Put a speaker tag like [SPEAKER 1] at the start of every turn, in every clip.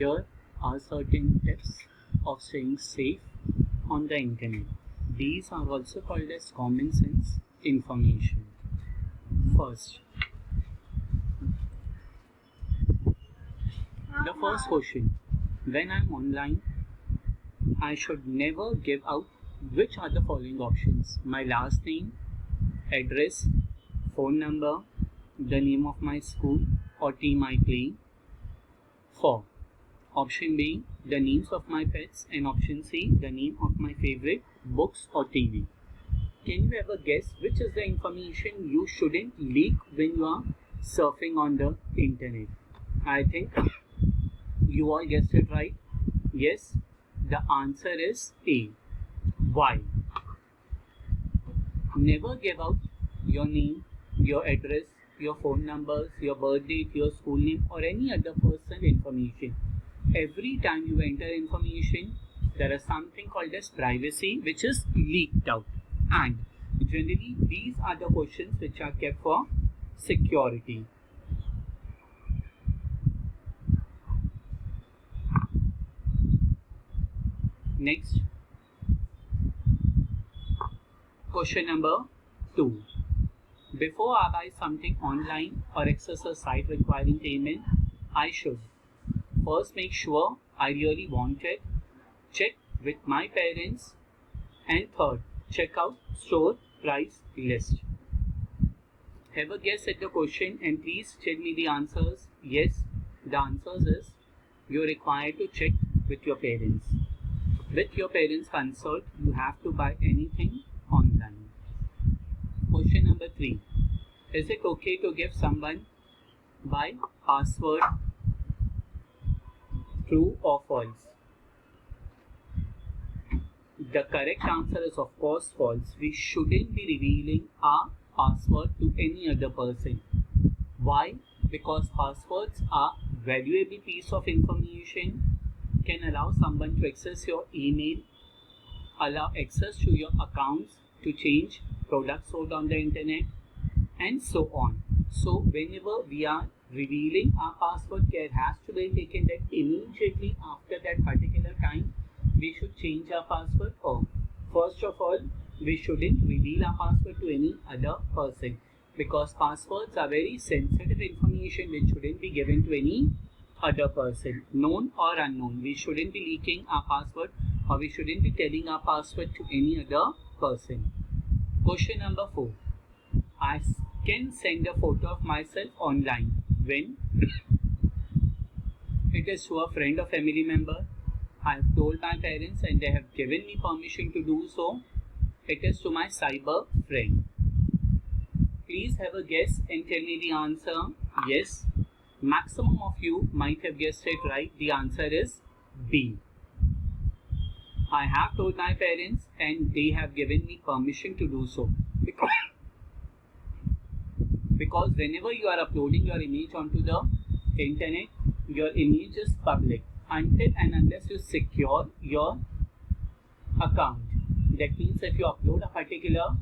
[SPEAKER 1] Here are certain tips of staying safe on the internet. These are also called as common sense information. First, the first question: when I'm online, I should never give out which are the following options: my last name, address, phone number, the name of my school or team I play. 4. Option B, the names of my pets, and option C, the name of my favorite books or TV. Can you ever guess which is the information you shouldn't leak when you are surfing on the internet? I think you all guessed it right. Yes, the answer is A. Why? Never give out your name, your address, your phone numbers, your birth date, your school name, or any other personal information. Every time you enter information, there is something called as privacy which is leaked out, and generally these are the questions which are kept for security. Next, question number 2. Before I buy something online or access a site requiring payment, I should first make sure I really want it, check with my parents, and third, check out store price list. Have a guess at the question and please tell me the answers. Yes, the answers is you're required to check with your parents. With your parents' consult, you have to buy anything online. Question number 3. Is it okay to give someone by password? True or false? The correct answer is of course false. We shouldn't be revealing our password to any other person. Why? Because passwords are valuable piece of information, can allow someone to access your email, allow access to your accounts, to change products sold on the internet, and so on. So whenever we are revealing our password, care has to be taken that immediately after that particular time we should change our password, or first of all we shouldn't reveal our password to any other person, because passwords are very sensitive information which shouldn't be given to any other person, known or unknown. We shouldn't be leaking our password, or we shouldn't be telling our password to any other person. Question number 4. I can send a photo of myself online when it is to a friend or family member. I have told my parents and they have given me permission to do so. It is to my cyber friend. Please have a guess and tell me the answer. Yes, maximum of you might have guessed it right. The answer is B. I have told my parents and they have given me permission to do so. Because whenever you are uploading your image onto the internet, your image is public until and unless you secure your account. That means if you upload a particular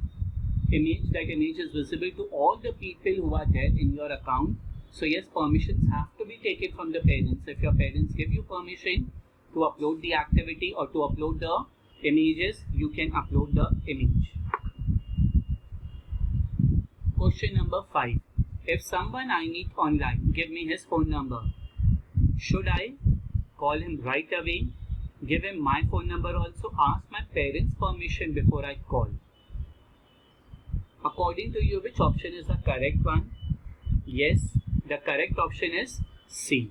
[SPEAKER 1] image, that image is visible to all the people who are there in your account. So yes, permissions have to be taken from the parents. If your parents give you permission to upload the activity or to upload the images, you can upload the image. Question number 5. If someone I meet online give me his phone number, should I call him right away, give him my phone number also, ask my parents' permission before I call? According to you, which option is the correct one? Yes, the correct option is C.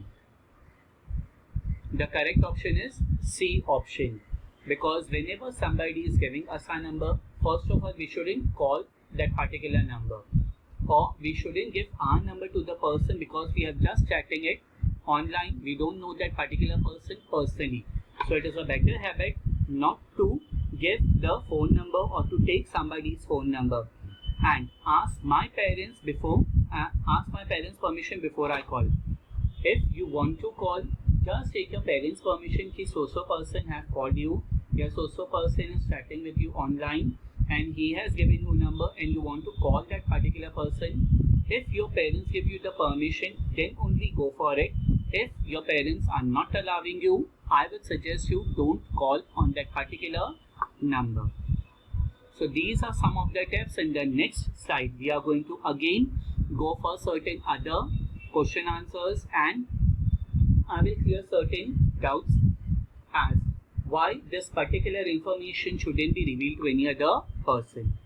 [SPEAKER 1] The correct option is C option. Because whenever somebody is giving us a number, first of all, we shouldn't call that particular number, or we shouldn't give our number to the person because we are just chatting it online. We don't know that particular person personally. So it is a better habit not to give the phone number or to take somebody's phone number, and ask my parents permission before I call. If you want to call, just take your parents' permission कि so person have called you, या so person is chatting with you online and he has given you a number and you want to call that particular person. If your parents give you the permission, then only go for it. If your parents are not allowing you, I would suggest you don't call on that particular number. So these are some of the tips. In the next slide, we are going to again go for certain other question answers, and I will clear certain doubts as why this particular information shouldn't be revealed to any other person.